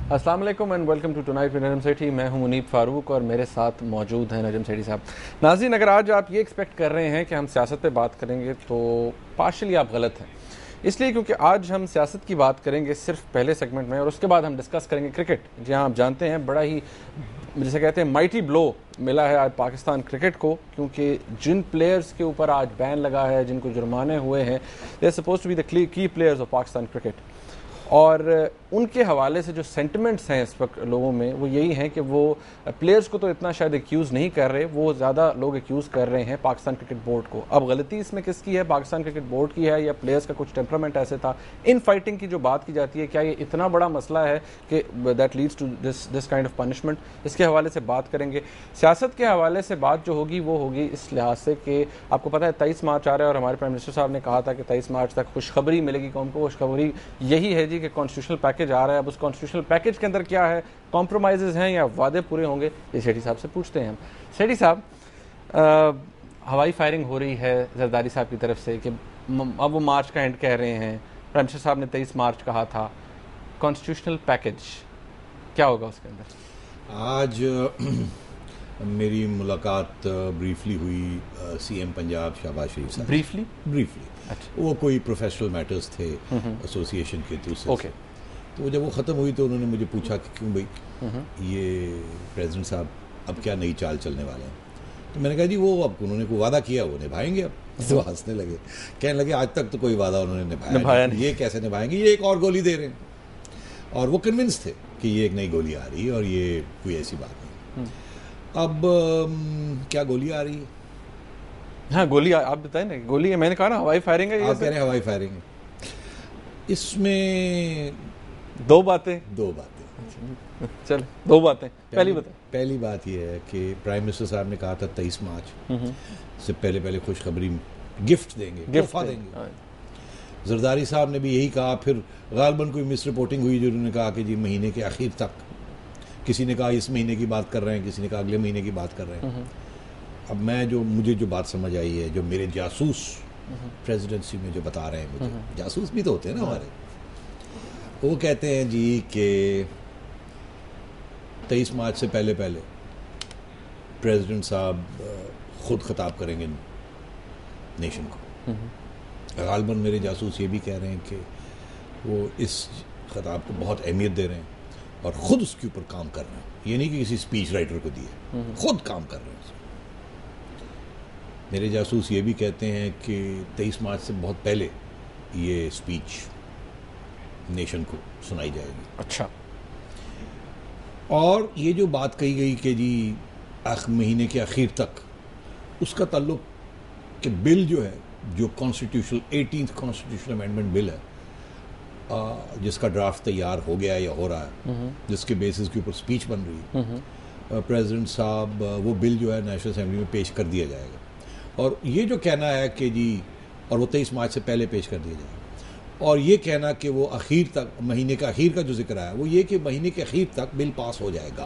अस्सलाम वालेकुम and welcome to tonight with Najam Sethi. मैं हूं मुनीब फारूक और मेरे साथ मौजूद हैं नजम सेठी साहब। नाज़रीन, अगर आज आप ये एक्सपेक्ट कर रहे हैं कि हम सियासत पे बात करेंगे तो पार्शली आप गलत हैं। इसलिए क्योंकि आज हम सियासत की बात करेंगे सिर्फ पहले सेगमेंट में और उसके बाद हम डिस्कस करेंगे क्रिकेट। जी हाँ, आप जानते हैं बड़ा ही जिसे कहते हैं माइटी ब्लो मिला है आज पाकिस्तान क्रिकेट को, क्योंकि जिन प्लेयर्स के ऊपर आज बैन लगा है, जिनको जुर्माने हुए हैं, they are supposed to be the key players of Pakistan cricket. और उनके हवाले से जो सेंटिमेंट्स हैं इस वक्त लोगों में वो यही हैं कि वो प्लेयर्स को तो इतना शायद एक्यूज़ नहीं कर रहे, वो ज़्यादा लोग एक्यूज़ कर रहे हैं पाकिस्तान क्रिकेट बोर्ड को। अब गलती इसमें किसकी है, पाकिस्तान क्रिकेट बोर्ड की है या प्लेयर्स का कुछ टेम्परामेंट ऐसे था? इन फाइटिंग की जो बात की जाती है, क्या ये इतना बड़ा मसला है कि that leads to this kind of punishment? इसके हवाले से बात करेंगे। सियासत के हवाले से बात जो होगी वो होगी इस लिहाज से कि आपको पता है 23 मार्च आ रहा है और हमारे प्राइम मिनिस्टर साहब ने कहा था कि 23 मार्च तक खुशखबरी मिलेगी कौम को। खुशखबरी यही है जी कि कॉन्स्टिट्यूशनल पैकेज आ रहा है। अब उस कॉन्स्टिट्यूशनल पैकेज के अंदर क्या है, कॉम्प्रोमाइज़ हैं या वादे पूरे होंगे, ये सेठी साहब से पूछते हैं हम। सेठी साहब, हवाई फायरिंग हो रही है जरदारी साहब की तरफ से कि अब वो मार्च का एंड कह रहे हैं, प्राइम मिनिस्टर साहब ने 23 मार्च कहा था। कॉन्स्टिट्यूशनल पैकेज क्या होगा उसके अंदर? आज मेरी मुलाकात ब्रीफली हुई सीएम पंजाब शहबाज शरीफ साहब। ब्रीफली अच्छा। वो कोई प्रोफेशनल मैटर्स थे एसोसिएशन के थ्रू से। ओके। तो वो जब वो ख़त्म हुई तो उन्होंने मुझे पूछा कि क्यों भाई ये प्रेसिडेंट साहब अब क्या नई चाल चलने वाले हैं। तो मैंने कहा जी वो अब उन्होंने कोई वादा किया वो निभाएंगे। अब तो हंसने लगे, कहने लगे आज तक तो कोई वादा उन्होंने निभाया नहीं। ये कैसे निभाएंगे, ये एक और गोली दे रहे हैं। और वो कन्विंस थे कि ये एक नई गोली आ रही है और ये कोई ऐसी बात नहीं। अब क्या गोली आ रही है? हाँ, गोली आप बताएं ना। गोली है, मैंने कहा ना हवाई फायरिंग है। आप कह रहे हैं हवाई फायरिंग है। इसमें दो बातें चल दो बातें। पहली बात यह है कि प्राइम मिनिस्टर साहब ने कहा था 23 मार्च से पहले खुशखबरी गिफ्ट देंगे, तोहफा देंगे। जरदारी साहब ने भी यही कहा। फिर गालबन कोई मिस रिपोर्टिंग हुई जो उन्होंने कहा कि जी महीने के आखिर तक, किसी ने कहा इस महीने की बात कर रहे हैं, किसी ने कहा अगले महीने की बात कर रहे हैं। अब मुझे जो बात समझ आई है, जो मेरे जासूस प्रेसिडेंसी में जो बता रहे हैं, मुझे जासूस भी तो होते हैं ना हमारे, वो कहते हैं जी कि 23 मार्च से पहले प्रेसिडेंट साहब खुद खिताब करेंगे नेशन को। गालबन मेरे जासूस ये भी कह रहे हैं कि वो इस खिताब को बहुत अहमियत दे रहे हैं और ख़ुद उसके ऊपर काम कर रहे हैं। ये नहीं कि किसी स्पीच राइटर को दिए, खुद काम कर रहे हैं। मेरे जासूस ये भी कहते हैं कि 23 मार्च से बहुत पहले ये स्पीच नेशन को सुनाई जाएगी। अच्छा। और ये जो बात कही गई कि जी महीने के आखिर तक, उसका ताल्लुक कि बिल जो है, जो constitutional 18th constitutional amendment bill है, जिसका ड्राफ्ट तैयार हो गया या हो रहा है, जिसके बेसिस के ऊपर स्पीच बन रही है, प्रेसिडेंट साहब वो बिल जो है नेशनल असेंबली में पेश कर दिया जाएगा। और ये जो कहना है कि जी, और वो 23 मार्च से पहले पेश कर दिया जाएगा, और ये कहना कि वो आखिर तक, महीने का आखिर का जो जिक्र आया वो ये कि महीने के आखिर तक बिल पास हो जाएगा।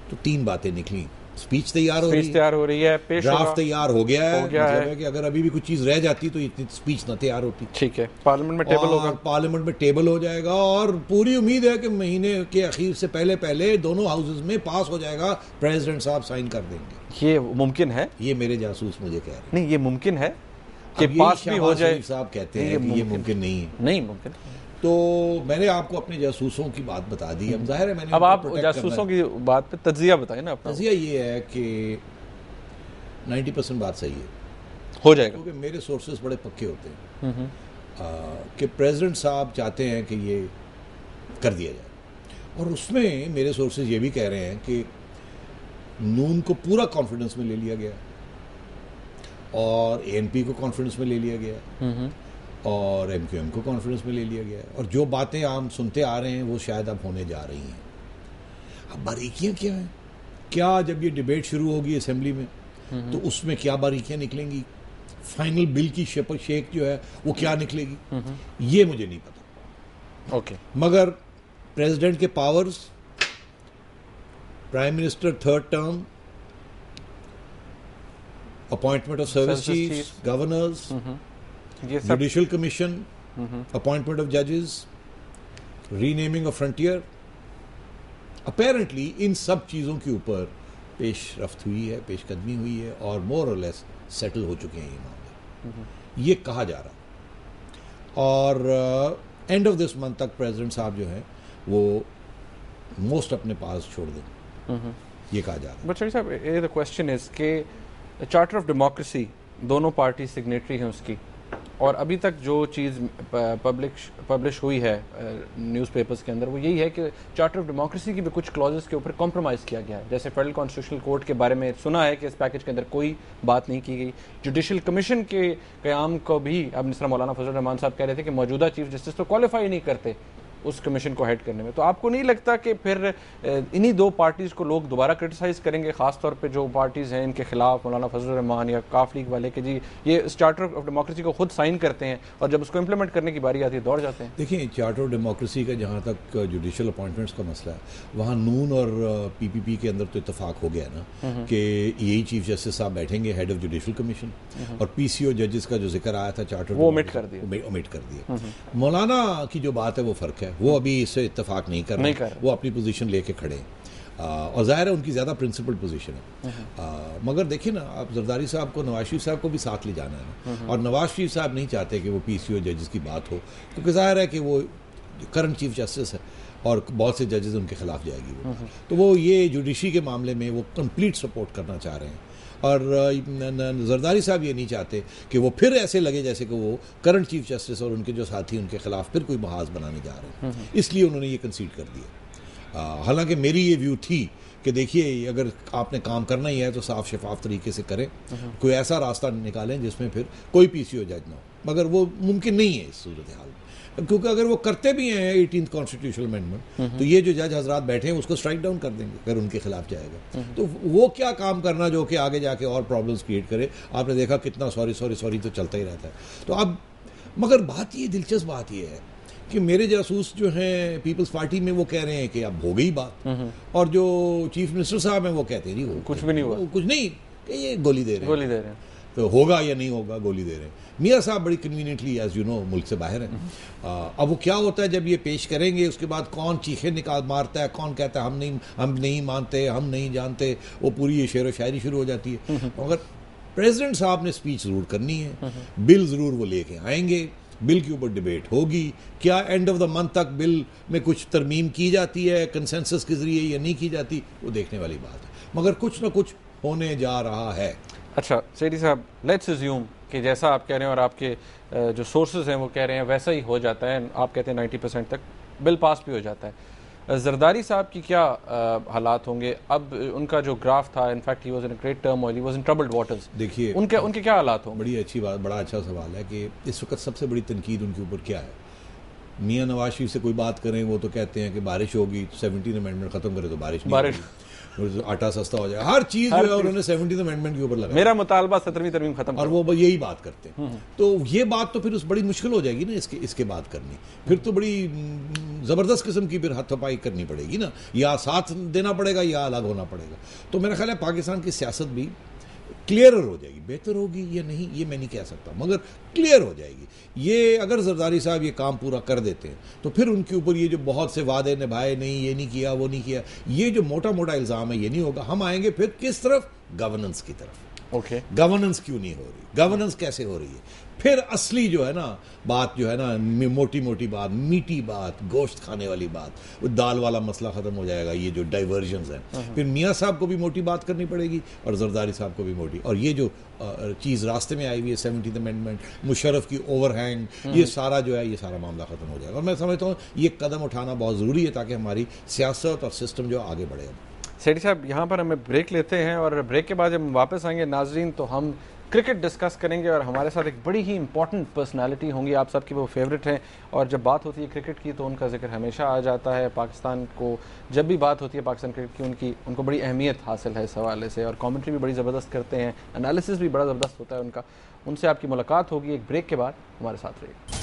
तो तीन बातें निकली। स्पीच तैयार हो रही है, ड्राफ्ट तैयार हो गया है, मतलब है कि अगर अभी भी कुछ चीज रह जाती तो इतनी स्पीच ना तैयार होती। ठीक है, पार्लियामेंट में टेबल होगा, पार्लियामेंट में टेबल हो जाएगा और पूरी उम्मीद है कि महीने के आखिर से पहले दोनों हाउसेज में पास हो जाएगा, प्रेसिडेंट साहब साइन कर देंगे। ये मुमकिन है? ये मेरे जासूस मुझे कह रहे हैं। नहीं, ये मुमकिन है कि पास भी हो जाए। साहब कहते हैं कि ये मुमकिन नहीं है। नहीं मुमकिन। तो मैंने आपको अपने जासूसों की बात बता दी। अब जाहिर है मैंने, अब आप जासूसों की बात पे तज्जिया बताइए ना अपना। तज्जिया ये है कि 90% बात सही है, हो जाएगा, क्योंकि मेरे सोर्सेस बड़े पक्के होते हैं कि प्रेसिडेंट साहब चाहते हैं कि ये कर दिया जाए। और उसमें मेरे सोर्सेज ये भी कह रहे हैं कि नून को पूरा कॉन्फिडेंस में ले लिया गया और एएनपी को कॉन्फिडेंस में ले लिया गया और एमक्यूएम को कॉन्फिडेंस में ले लिया गया, और जो बातें हम सुनते आ रहे हैं वो शायद अब होने जा रही हैं। अब बारीकियां क्या हैं, क्या जब ये डिबेट शुरू होगी असेंबली में तो उसमें क्या बारीकियां निकलेंगी, फाइनल बिल की शेक जो है वो क्या निकलेगी, ये मुझे नहीं पता। ओके। मगर प्रेसिडेंट के powers, prime minister third term, appointment of service chiefs, governors, judicial commission, appointment of जजेस, रीनेमिंग ऑफ फ्रंटियर, अपेरेंटली इन सब चीज़ों के ऊपर पेशरफ्त हुई है, पेशकदमी हुई है और मोर और लेस सेटल हो चुके हैं ये मामले, ये कहा जा रहा। और एंड ऑफ दिस मंथ तक प्रेसिडेंट साहब जो हैं वो मोस्ट अपने पास छोड़ दें, ये कहा जा रहा है। बट शेठी साहब, ये द क्वेश्चन इज के चार्टर ऑफ डेमोक्रेसी दोनों पार्टी सिग्नेटरी हैं उसकी, और अभी तक जो चीज़ पब्लिश हुई है न्यूज़पेपर्स के अंदर वो यही है कि चार्टर ऑफ डेमोक्रेसी की भी कुछ क्लॉजेस के ऊपर कॉम्प्रोमाइज़ किया गया है। जैसे फेडरल कॉन्स्टिट्यूशनल कोर्ट के बारे में सुना है कि इस पैकेज के अंदर कोई बात नहीं की गई। जुडिशल कमीशन के क़याम को भी अब जिस तरह मौलाना फजल रहमान साहब कह रहे थे कि मौजूदा चीफ जस्टिस तो क्वालिफाई नहीं करते उस कमीशन को हेड करने में, तो आपको नहीं लगता कि फिर इन्हीं दो पार्टीज़ को लोग दोबारा क्रिटिसाइज़ करेंगे, ख़ासतौर पे जो पार्टीज़ हैं इनके खिलाफ, मौलाना फजल रहमान या काफ लीग वाले, कि जी ये चार्टर ऑफ डेमोक्रेसी को खुद साइन करते हैं और जब उसको इम्प्लीमेंट करने की बारी आती है दौड़ जाते हैं? देखिए, चार्टर ऑफ डेमोक्रेसी का जहाँ तक जुडिशल अपॉइंटमेंट्स का मसला है, वहाँ नून और PPP के अंदर तो इतफाक हो गया ना कि यही चीफ जस्टिस साहब बैठेंगे हेड ऑफ जुडिशल कमीशन, और PCO जजेस का जो जिक्र आया था चार्टर वो ओमिट कर दिया। मौलाना की जो बात है वो फ़र्क है, वो अभी इससे इत्तेफाक नहीं कर रहे, वो अपनी पोजीशन लेके खड़े हैं और जाहिर है उनकी ज़्यादा प्रिंसिपल पोजीशन है। मगर देखिए ना, आप जरदारी साहब को, नवाज शरीफ साहब को भी साथ ले जाना है ना, और नवाज शरीफ साहब नहीं चाहते कि वो PCO जजेस की बात हो, क्योंकि जाहिर है कि वो करंट चीफ जस्टिस है और बहुत से जजेस उनके खिलाफ जाएगी वो, तो वो ये जुडिशरी के मामले में वो कंप्लीट सपोर्ट करना चाह रहे हैं। और जरदारी साहब ये नहीं चाहते कि वो फिर ऐसे लगे जैसे कि वो करंट चीफ जस्टिस और उनके जो साथी उनके खिलाफ फिर कोई महाज बनाने जा रहे हैं, इसलिए उन्होंने ये कंसीड कर दिया। हालांकि मेरी ये व्यू थी कि देखिए, अगर आपने काम करना ही है तो साफ शफाफ तरीके से करें, कोई ऐसा रास्ता निकालें जिसमें फिर कोई PCO जज ना हो, मगर वो मुमकिन नहीं है इस सूरत हाल में, क्योंकि अगर वो करते भी हैं 18th कॉन्स्टिट्यूशनल अमेंडमेंट, तो ये जो जज हजरात बैठे हैं उसको स्ट्राइक डाउन कर देंगे अगर उनके खिलाफ जाएगा। तो वो क्या काम करना जो कि आगे जाके और प्रॉब्लम्स क्रिएट करे। आपने देखा कितना सॉरी तो चलता ही रहता है। तो अब मगर बात ये, दिलचस्प बात ये है कि मेरे जासूस जो हैं पीपल्स पार्टी में वो कह रहे हैं कि अब हो गई बात, और जो चीफ मिनिस्टर साहब हैं वो कहते हैं जी वो कुछ भी नहीं हुआ, कुछ नहीं, ये गोली दे रहे हैं, तो होगा या नहीं होगा, गोली दे रहे हैं। मियाँ साहब बड़ी कन्वीनियंटली एज यू नो मुल्क से बाहर हैं। अब वो क्या होता है जब ये पेश करेंगे, उसके बाद कौन चीखें निकाल मारता है, कौन कहता है हम नहीं मानते, हम नहीं जानते, वो पूरी ये शेर व शायरी शुरू हो जाती है। मगर प्रेसिडेंट साहब ने स्पीच ज़रूर करनी है, बिल ज़रूर वो लेके आएंगे, बिल के ऊपर डिबेट होगी, क्या एंड ऑफ द मंथ तक बिल में कुछ तरमीम की जाती है कंसेंसस के जरिए या नहीं की जाती, वो देखने वाली बात है, मगर कुछ ना कुछ होने जा रहा है। अच्छा सेठी साहब, लेट्स अज्यूम कि जैसा आप कह रहे हैं और आपके जो सोर्सेज हैं वो कह रहे हैं वैसा ही हो जाता है, आप कहते हैं 90% तक बिल पास भी हो जाता है, जरदारी साहब की क्या हालात होंगे? अब उनका जो ग्राफ था, in fact he was in great turmoil, he was in troubled waters. देखिए उनके क्या हालात होंगे? बड़ी अच्छी बात, बड़ा अच्छा सवाल है कि इस वक्त सबसे बड़ी तनकीद उनके ऊपर क्या है। मियाँ नवाज शरीफ से कोई बात करें वो तो कहते हैं कि बारिश होगी, 17 अमेंडमेंट खत्म करे तो बारिश आटा सस्ता हो जाए, हर चीज जो है उन्होंने 17th अमेंडमेंट के ऊपर लगाया, मेरा मुतालबा 17वीं तरमीम खत्म, और वो यही बात करते हैं। तो ये बात तो फिर उस बड़ी मुश्किल हो जाएगी ना इसके बात करनी, फिर तो बड़ी जबरदस्त किस्म की फिर हाथापाई करनी पड़ेगी ना, या साथ देना पड़ेगा या अलग होना पड़ेगा। तो मेरा ख्याल है पाकिस्तान की सियासत भी क्लियरर हो जाएगी, बेहतर होगी या नहीं ये मैं नहीं कह सकता, मगर क्लियर हो जाएगी। ये अगर जरदारी साहब ये काम पूरा कर देते हैं तो फिर उनके ऊपर ये जो बहुत से वादे निभाए नहीं, ये नहीं किया, वो नहीं किया, ये जो मोटा मोटा इल्ज़ाम है ये नहीं होगा। हम आएंगे फिर किस तरफ? गवर्नेंस की तरफ। ओके, गवर्नेंस क्यों नहीं हो रही, गवर्नेंस कैसे हो रही है, फिर असली जो है ना बात जो है ना, मोटी मोटी बात, मीठी बात, गोश्त खाने वाली बात, वो दाल वाला मसला खत्म हो जाएगा। ये जो डाइवर्जन्स हैं, फिर मियाँ साहब को भी मोटी बात करनी पड़ेगी और जरदारी साहब को भी मोटी, और ये जो चीज़ रास्ते में आई हुई है 17th अमेंडमेंट, मुशर्रफ की ओवरहैंग, ये सारा जो है ये सारा मामला खत्म हो जाएगा। और मैं समझता हूँ ये कदम उठाना बहुत ज़रूरी है ताकि हमारी सियासत और सिस्टम जो आगे बढ़े। सेठी साहब, यहाँ पर हमें ब्रेक लेते हैं और ब्रेक के बाद जब हम वापस आएंगे नाजरीन तो हम क्रिकेट डिस्कस करेंगे और हमारे साथ एक बड़ी ही इंपॉर्टेंट पर्सनालिटी होंगी, आप सबकी वो फेवरेट हैं, और जब बात होती है क्रिकेट की तो उनका जिक्र हमेशा आ जाता है। पाकिस्तान को जब भी बात होती है पाकिस्तान क्रिकेट की उनको बड़ी अहमियत हासिल है इस हवाले से, और कमेंट्री भी बड़ी ज़बरदस्त करते हैं, एनालिसिस भी बड़ा ज़बरदस्त होता है उनका। उनसे आपकी मुलाकात होगी एक ब्रेक के बाद, हमारे साथ रहिए।